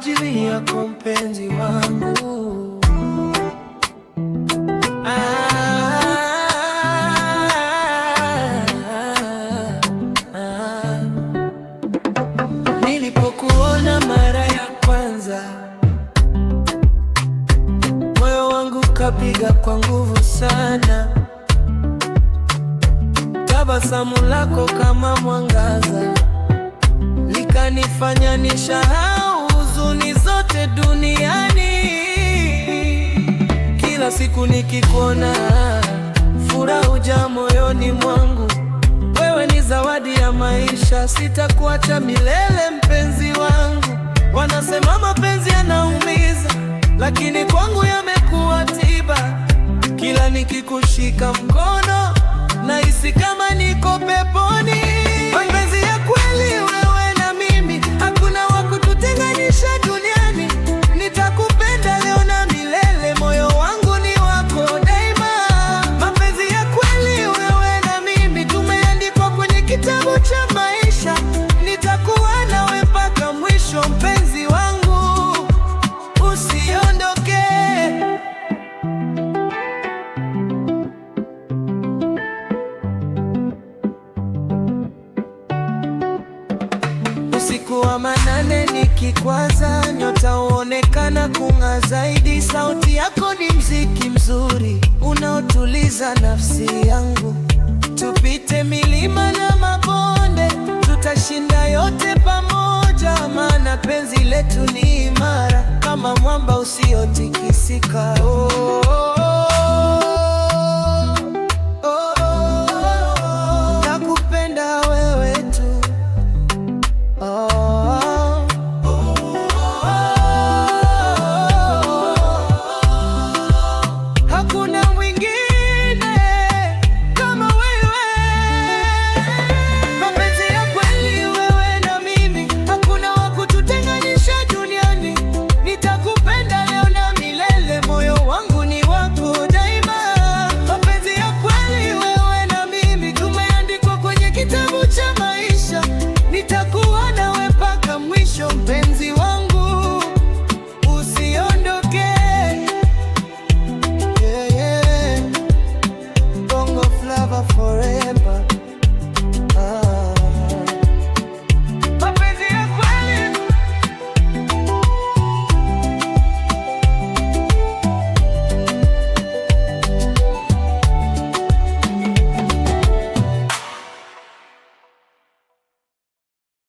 ajili yako mpenzi wangu. Nilipokuona mara ya kwanza, moyo wangu kapiga kwa nguvu sana. Tabasamu lako kama mwangaza likanifanya nisahau huzuni zote duniani. Kila siku nikikuona, furaha hujaa moyoni mwangu. Wewe ni zawadi ya maisha, sitakuacha milele mpenzi wangu. Wanasema mapenzi yanaumiza, lakini kwangu yamekuwa tiba. Kila nikikushika mkono, nahisi kama niko peponi. Mapenzi ya kweli wewe na mimi, hakuna wa kututenganisha duniani. Nitakupenda leo na milele, moyo wangu ni wako daima. Mapenzi ya kweli wewe na mimi, tumeandikwa kwenye kitabu cha maisha. Nitakuwa nawe mpaka mwisho, mpenzi wangu, usiondoke. Usiku wa manane nikikwaza, nyota huonekana kung'aa zaidi. Sauti yako ni mziki mzuri unaotuliza nafsi yangu. Tupite milima na mabonde, tutashinda yote pamoja. Maana penzi letu ni imara kama mwamba usiotikisika. Oh, oh, oh.